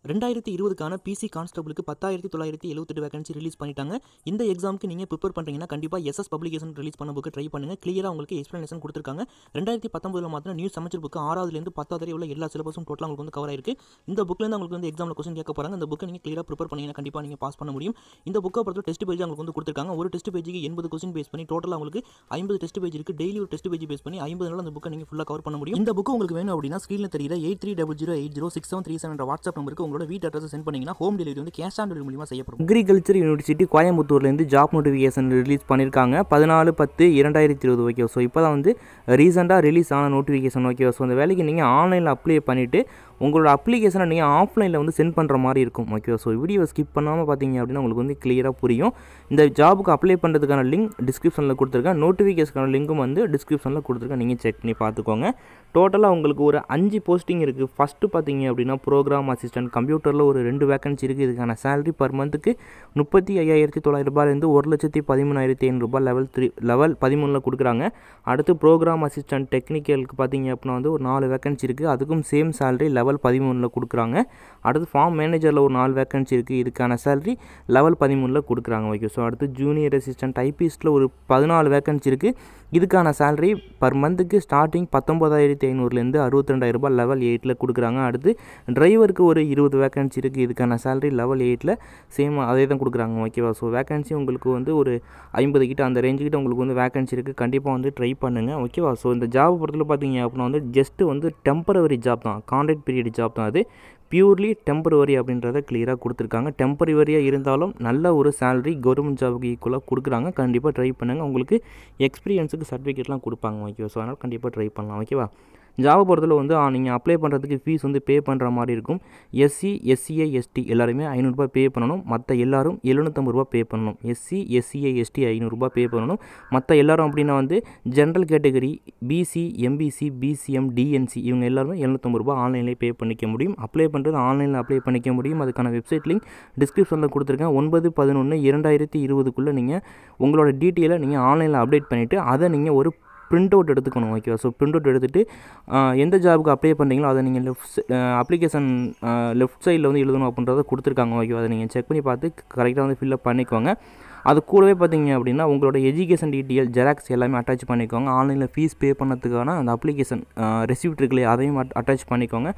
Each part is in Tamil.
2020க்கான பிசி கான்ஸ்டபிளுக்கு 10,978 வேகன்சி ரிலீஸ் பண்ணிட்டாங்க. இந்த எக்ஸாமுக்கு நீங்கள் ப்ரிப்பேர் பண்ணுறீங்கன்னா கண்டிப்பாக எஸ்எஸ் பப்ளிகேஷன் ரிலீஸ் பண்ண புக்கு ட்ரை பண்ணுங்கள். கிளியராக உங்களுக்கு எக்ஸ்ப்ளனேஷன் கொடுத்துருக்காங்க. 2019 மாத்திரம் நியூ செமஸ்டர் புக்கு 6வதுலேருந்து 10வது வரை உள்ள எல்லா சிலபஸும் டோட்டலாக உங்களுக்கு வந்து கவர் ஆயிருக்கு. இந்த புக்லேருந்து உங்களுக்கு வந்து எக்ஸாமில் கொஸ்டின் கேட்க போகிறாங்க. இந்த புக்கை நீங்கள் கிளியராக ப்ரிப்பேர் பண்ணீங்கன்னா கண்டிப்பாக நீங்கள் பாஸ் பண்ண முடியும். இந்த புக்கை பொறுத்த டெஸ்ட் பேஜ் உங்களுக்கு வந்து கொடுத்துருக்காங்க. ஒரு டெஸ்ட் பேஜுக்கு 80 கொஸ்டின் பேஸ் பண்ணி டோட்டலாக உங்களுக்கு 50 டெஸ்ட் பேஜ் இருக்குது. டெய்லி ஒரு டெஸ்ட் பேஜ் பேஸ் பண்ணி 50 நாள் அந்த புக்கை நீங்கள் ஃபுல்லாக கவர் பண்ண முடியும். இந்த புக்கு உங்களுக்கு வேணும் அப்படின்னா ஸ்க்ரீனில் தெரியுற 8300806737 வாட்ஸ்அப் நம்பருக்கு உங்களோட வீட்டு அட்ரஸ் சென்ட் பண்ணீங்கன்னா ஹோம் டெலிவரி வந்து கேஷ் ஆன் டெலிவரி மூலமா செய்யப்படும். அக்ரிகல்ச்சர் யூனிவர்சிட்டி கோயம்புத்தூர்லேருந்து ஜாப் நோட்டிஃபிகேஷன் ரிலீஸ் பண்ணியிருக்காங்க 14/10/2020. ஓகே, ஸோ இப்போ தான் வந்து ரீசெண்டாக ரிலீஸ் ஆன நோட்டிஃபிகேஷன். ஓகே, ஸோ அந்த வேலைக்கு நீங்கள் ஆன்லைனில் அப்ளை பண்ணிவிட்டு உங்களோட அப்ளிகேஷனை நீங்கள் ஆஃப்லைனில் வந்து சென்ட் பண்ணுற மாதிரி இருக்கும். ஓகே, ஸோ வீடியோ ஸ்கிப் பண்ணாமல் பார்த்தீங்க அப்படின்னா உங்களுக்கு வந்து கிளியராக புரியும். இந்த ஜாபுக்கு அப்ளை பண்ணுறதுக்கான லிங்க் டிஸ்கிரிப்ஷனில் கொடுத்துருக்கேன். நோட்டிஃபிகேஷனுக்கான லிங்க்கும் வந்து டிஸ்கிரிப்ஷனில் கொடுத்துருக்கேன். நீங்கள் செக் பண்ணி பார்த்துக்கோங்க. டோட்டலாக உங்களுக்கு ஒரு 5 போஸ்டிங் இருக்குது. ஃபஸ்ட்டு பார்த்தீங்க அப்படின்னா ப்ரோக்ராம் அசிஸ்டன்ட் கம்ப்யூட்டரில் ஒரு 2 வேகன்சி இருக்குது. இதுக்கான சேலரி பர் மந்த்துக்கு 35,900 ரூபாயிலேருந்து 1,13,500 லெவல் 13 கொடுக்குறாங்க. அடுத்து ப்ரோக்ராம் அசிஸ்டன்ட் டெக்னிக்கலுக்கு பார்த்தீங்க அப்படின்னா வந்து ஒரு 4 வேகன்சி இருக்குது. அதுக்கும் சேம் சேலரி லெவல் 13 கொடுக்குறாங்க. அடுத்து ஃபார்ம் மேனேஜரில் ஒரு 4 வேகன்சி இருக்குது. இதுக்கான சேலரி லெவல் 13 கொடுக்குறாங்க. ஓகே, ஸோ அடுத்து ஜூனியர் அசிஸ்டன்ட் டைப்பிஸ்ட்டில் ஒரு 14 வேகன்சி இருக்குது. இதுக்கான சேலரி பர் மந்த்துக்கு ஸ்டார்டிங் 19,500லேருந்து 62,000 ரூபாய் லெவல் 8 கொடுக்குறாங்க. அடுத்து டிரைவருக்கு ஒரு 20 வேகன்சி இருக்குது. இதுக்கான சேலரி லெவல் 8 சேம் அதே தான் கொடுக்குறாங்க. ஓகேவா, ஸோ வேகன்சி உங்களுக்கு வந்து ஒரு 50 கிட்ட அந்த ரேஞ்சுக்கிட்ட உங்களுக்கு வந்து வேகன்சி இருக்குது. கண்டிப்பாக வந்து ட்ரை பண்ணுங்கள். ஓகேவா, ஸோ இந்த ஜாப் பொறுத்தவரை பார்த்தீங்க அப்படின்னா வந்து ஜஸ்ட்டு வந்து டெம்பரவரி ஜாப் தான், கான்ட்ராக்ட் பீரியட் ஜாப் தான். அது பியூர்லி டெம்பரவரி அப்படின்றத கிளியராக கொடுத்துருக்காங்க. டெம்பரவரியாக இருந்தாலும் நல்ல ஒரு சேலரி கவர்மெண்ட் ஜாபுக்கு ஈக்குவலாக கொடுக்குறாங்க. கண்டிப்பாக ட்ரை பண்ணுங்கள். உங்களுக்கு எக்ஸ்பீரியன்ஸுக்கு சர்டிஃபிகேட்லாம் கொடுப்பாங்க. ஓகேவா, ஸோ அதனால் கண்டிப்பாக ட்ரை பண்ணலாம். ஓகேவா, ஜாபை பொறுத்தவரை வந்து நீங்கள் அப்ளை பண்ணுறதுக்கு ஃபீஸ் வந்து பே பண்ணுற மாதிரி இருக்கும். எஸ்சி எஸ்சிஐ எஸ்டி எல்லாருமே 500 ரூபாய் பே பண்ணணும். மற்ற எல்லாரும் 750 ரூபா பே பண்ணணும். எஸ்சி எஸ்சிஐ எஸ்டி 500 ரூபாய் பே பண்ணணும். மற்ற எல்லாரும் அப்படின்னா வந்து general category, BC, MBC, BCM, DNC இவங்க எல்லாருமே 750 ரூபாய் ஆன்லைன்லேயே பே பண்ணிக்க முடியும். அப்ளை பண்ணுறது ஆன்லைனில் அப்ளை பண்ணிக்க முடியும். அதுக்கான வெப்சைட் லிங்க் டிஸ்கிரிப்ஷனில் கொடுத்துருக்கேன். 9/11/2020 நீங்கள் உங்களோட டீட்டெயிலை நீங்கள் ஆன்லைனில் அப்டேட் பண்ணிவிட்டு அதை நீங்கள் ஒரு பிரிண்ட் அவுட் எடுத்துக்கணும். ஓகேவா, ஸோ பிரிண்ட் அவுட் எடுத்துகிட்டு எந்த ஜாபுக்கு அப்ளை பண்ணுறீங்களோ அதை நீங்கள் அப்ளிகேஷன் லெஃப்ட் சைடில் வந்து எழுதணும் அப்படின்றத கொடுத்துருக்காங்க. ஓகேவா, அதை நீங்கள் செக் பண்ணி பார்த்து கரெக்டாக வந்து ஃபில்அப் பண்ணிக்கோங்க. அது கூடவே பார்த்தீங்க அப்படின்னா உங்களோட எஜுகேஷன் டீட்டெயில் ஜெராக்ஸ் எல்லாமே அட்டாச் பண்ணிக்கோங்க. ஆன்லைனில் ஃபீஸ் பே பண்ணதுக்கான அந்த அப்ளிகேஷன் ரெசிப்ட் இருக்குல்லையே அதையும் அட்டாச் பண்ணிக்கோங்க.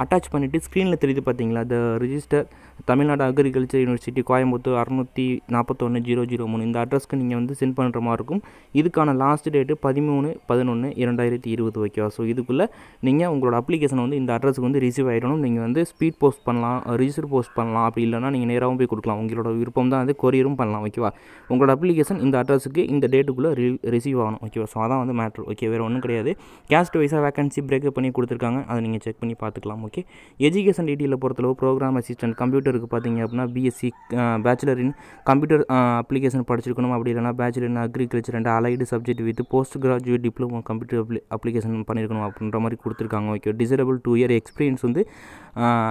அட்டாச் பண்ணிவிட்டு ஸ்க்ரீனில் தெரியுது பார்த்தீங்களா, the register Tamil Nadu agriculture university Coimbatore 641-003 இந்த அட்ரஸ்க்கு நீங்கள் வந்து சென்ட் பண்ணுற மாதிரி இருக்கும். இதுக்கான லாஸ்ட் டேட்டு 13/11/2020. ஓகேவா, ஸோ இதுக்குள்ளே நீங்கள் உங்களோட அப்ளிகேஷன் வந்து இந்த அட்ரஸுக்கு வந்து ரிசீவ் ஆகிடணும். நீங்கள் வந்து ஸ்பீட் போஸ்ட் பண்ணலாம், ரிஜிஸ்டர் போஸ்ட் பண்ணலாம். அப்படி இல்லைனா நீங்கள் நேராகவும் போய் கொடுக்கலாம். உங்களோட விருப்பம் தான் வந்து கொரியரும் பண்ணலாம். ஓகேவா, உங்களோட அப்ளிகேஷன் இந்த அட்ரஸுக்கு இந்த டேட்டுக்குள்ளே ரிசீவ் ஆகணும். ஓகேவா, ஸோ அதான் வந்து மேட்ரு. ஓகே, வேறு ஒன்றும் கிடையாது. கேஸ்ட் வைஸாக வேகன்சி பிரேக்கப் பண்ணி கொடுத்துருக்காங்க. அதை நீங்கள் செக் பண்ணி பார்த்துக்கலாம். ஓகே, எஜுகேஷன் டீட்டெயிலில் பொறுத்தளவு ப்ரோக்ராம் அசிஸ்டன்ட் கம்ப்யூட்டருக்கு பார்த்தீங்க அப்படின்னா BSc bachelor in computer application படிச்சிருக்கணும். அப்படி இல்லைனா bachelor in agriculture and allied subject with post graduate diploma computer application பண்ணியிருக்கணும் அப்படின்ற மாதிரி கொடுத்துருக்காங்க. ஓகே, டிசரபிள் 2 இயர் எக்ஸ்பீரியன்ஸ் வந்து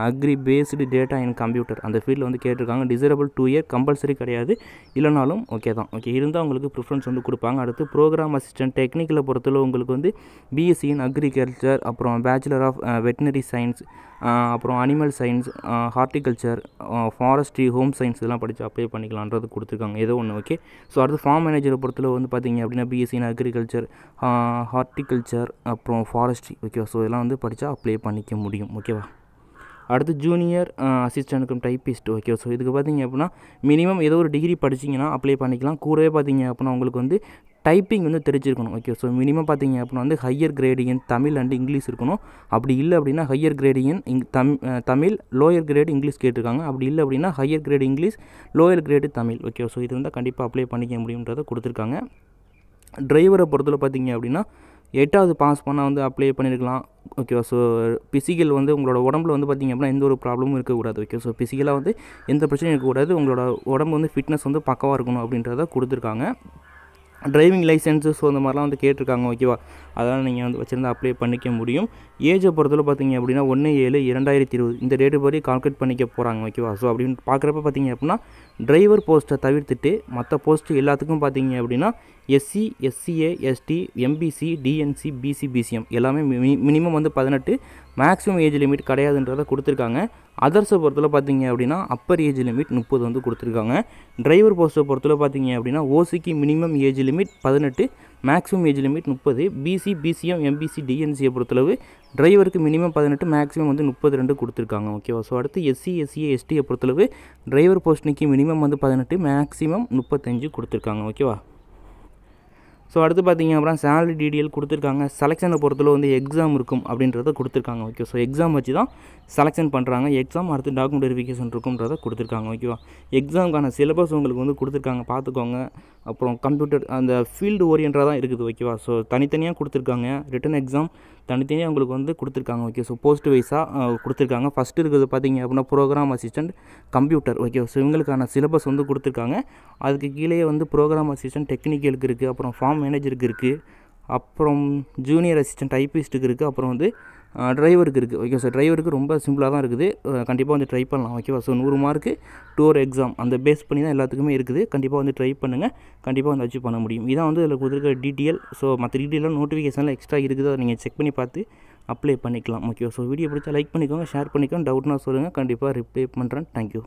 agri based data in computer அந்த ஃபீல்டில் வந்து கேட்டிருக்காங்க. டிசரபிள் 2 இயர் கம்பல்சரி கிடையாது, இல்லைனாலும் ஓகே தான். ஓகே, இருந்தால் உங்களுக்கு ப்ரிஃபரன்ஸ் வந்து கொடுப்பாங்க. அடுத்து ப்ரோக்ராம் அசிஸ்டன்ட் டெக்னிக்கலை பொறுத்தளவு உங்களுக்கு வந்து பிஎஸ்சி இன் அக்ரிகல்ச்சர், அப்புறம் பேச்சுலர் ஆஃப் வெட்டினரி சயின்ஸ், அப்புறம் animal science, horticulture, forestry, home science இதெல்லாம் படித்து அப்ளை பண்ணிக்கலான்றது கொடுத்துருக்காங்க. ஏதோ ஒன்று. ஓகே, ஸோ அடுத்து ஃபார்ம் மேனேஜரை பொறுத்தளவு வந்து பார்த்தீங்க அப்படின்னா பிஎஸ்சி இன் அக்ரிகல்ச்சர், ஹார்டிகல்ச்சர், அப்புறம் ஃபாரஸ்ட்ரி. ஓகேவா, ஸோ இதெல்லாம் வந்து படித்தா அப்ளை பண்ணிக்க முடியும். ஓகேவா, அடுத்து ஜூனியர் அசிஸ்டன்ட்க்கும் டைப்பிஸ்ட். ஓகே, ஸோ இதுக்கு பார்த்தீங்க அப்படின்னா மினிமம் ஏதோ ஒரு டிகிரி படிச்சிங்கன்னா அப்ளை பண்ணிக்கலாம். கூடவே பார்த்தீங்க அப்படின்னா உங்களுக்கு வந்து டைப்பிங் வந்து தெரிஞ்சிருக்கணும். ஓகே, ஸோ மினிமம் பார்த்தீங்க அப்படின்னா வந்து higher grade in Tamil and English இருக்கணும். அப்படி இல்லை அப்படின்னா ஹையர் கிரேடு இன் தமிழ், லோயர் கிரேடு இங்கிலீஷ் கேட்டிருக்காங்க. அப்படி இல்லை அப்படின்னா higher grade English, lower grade Tamil. Okay, so இது இருந்தால் கண்டிப்பாக அப்ளை பண்ணிக்க முடியுன்றதை கொடுத்துருக்காங்க. டிரைவரை பொறுத்தவரை பார்த்தீங்க அப்படின்னா 8வது பாஸ் பண்ணால் வந்து அப்ளை பண்ணியிருக்கலாம். ஓகேவா, ஸோ பிசிக்கல் வந்து உங்களோட உடம்புல வந்து பார்த்திங்க அப்படின்னா எந்த ஒரு ப்ராப்ளமும் இருக்கக்கூடாது. ஓகே, ஸோ பிசிக்கலாக வந்து எந்த பிரச்சனையும் இருக்கக்கூடாது. உங்களோட உடம்பு வந்து ஃபிட்னஸ் வந்து பக்கவாக இருக்கணும் அப்படின்றத கொடுத்துருக்காங்க. டிரைவிங் லைசன்ஸு ஸோ இந்த மாதிரிலாம் வந்து கேட்டிருக்காங்க. ஓகேவா, அதெல்லாம் நீங்கள் வந்து வச்சுருந்து அப்ளை பண்ணிக்க முடியும். ஏஜை பொறுத்தவரை பார்த்தீங்க அப்படின்னா 1/7/2020 இந்த டேட்டு படி கால்குலேட் பண்ணிக்க போகிறாங்க. ஓகேவா, ஸோ அப்படின்னு பார்க்குறப்ப பார்த்தீங்க அப்படின்னா டிரைவர் போஸ்ட்டை தவிர்த்துட்டு மற்ற போஸ்ட்டு எல்லாத்துக்கும் பார்த்தீங்க அப்படின்னா SC, SCA, ST, MBC, DNC, BC, BCM எல்லாமே மினிமம் வந்து 18, மேக்ஸிமம் ஏஜ் லிமிட் கிடையாதுன்றதை கொடுத்துருக்காங்க. அதர்ஸை பொறுத்தவரை பார்த்தீங்க அப்படின்னா அப்பர் ஏஜ் லிமிட் 30 வந்து கொடுத்துருக்காங்க. டிரைவர் போஸ்ட்டை பொறுத்தவரை பார்த்தீங்க அப்படின்னா ஓசிக்கு minimum age limit 18, maximum age limit 30. BC, BCM, MBC, டிஎன்சியை பொறுத்தளவு டிரைவருக்கு மினிமம் 18, மேக்ஸிமம் வந்து 32 கொடுத்துருக்காங்க. ஓகேவா? ஸோ அடுத்து எஸ்சி, எஸ்சிஏ, எஸ்டியை பொறுத்தளவு டிரைவர் போஸ்ட்னிக்கு மினிமம் வந்து 18, மேக்ஸிமம் 35 கொடுத்துருக்காங்க. ஓகேவா? ஸோ அடுத்து பார்த்தீங்க அப்புறம் சேலரி டீடெயில் கொடுத்துருக்காங்க. செலெக்ஷனை பொறுத்தளவு வந்து எக்ஸாம் இருக்கும் அப்படின்றத கொடுத்துருக்காங்க. ஓகே, ஸோ எக்ஸாம் வச்சு தான் செலெக்ஷன் பண்ணுறாங்க. எக்ஸாம் அடுத்து டாக்குமெண்ட் வெரிஃபிகேஷன் இருக்கும்ன்றதை கொடுத்துருக்காங்க. ஓகேவா? எக்ஸாமுக்கான சிலபஸ் உங்களுக்கு வந்து கொடுத்துருக்காங்க, பார்த்துக்கோங்க. அப்புறம் கம்ப்யூட்டர் அந்த ஃபீல்டு ஓரியன்டாக தான் இருக்குது. ஓகேவா? ஸோ தனித்தனியாக கொடுத்துருக்காங்க. ரிட்டன் எக்ஸாம் தனித்தனியாக உங்களுக்கு வந்து கொடுத்துருக்காங்க. ஓகே, ஸோ போஸ்ட் வைஸாக கொடுத்துருக்காங்க. ஃபஸ்ட்டு இருக்கிறது பார்த்தீங்க அப்படின்னா programme assistant computer. Okay, so இவங்களுக்கான சிலபஸ் வந்து கொடுத்துருக்காங்க. அதுக்கு கீழே வந்து ப்ரோக்ராம் அசிஸ்டன்ட் டெக்னிக்கலுக்கு இருக்குது, அப்புறம் ஃபார்ம் மேனேஜருக்கு இருக்குது, அப்புறம் ஜூனியர் அசிஸ்டன்ட் டைப்பிஸ்ட்டுக்கு இருக்குது, அப்புறம் வந்து டிரைவருக்கு இருக்குது. ஓகே, ஸோ டிரைவருக்கு ரொம்ப சிம்பிளாக தான் இருக்குது. கண்டிப்பாக வந்து ட்ரை பண்ணலாம். ஓகேவா? ஸோ 100 மார்க்கு டூர் எக்ஸாம் அந்த பேஸ் பண்ணி தான் எல்லாத்துக்குமே இருக்குது. கண்டிப்பாக வந்து ட்ரை பண்ணுங்கள். கண்டிப்பாக வந்து அச்சீவ் பண்ண முடியும். இதான் வந்து இதில் கொடுத்துருக்க டீட்டெயில். ஸோ மற்ற டீட்டெயிலாம் நோட்டிஃபிகேஷனில் எக்ஸ்ட்ரா இருக்குது, அதை நீங்கள் செக் பண்ணி பார்த்து அப்ளை பண்ணிக்கலாம். ஓகே, ஸோ வீடியோ பிடிச்சா லைக் பண்ணிக்கோங்க, ஷேர் பண்ணிக்கோங்க. டவுட்னா சொல்லுங்கள், கண்டிப்பாக ரிப்ளை பண்ணுறேன். தேங்க்யூ.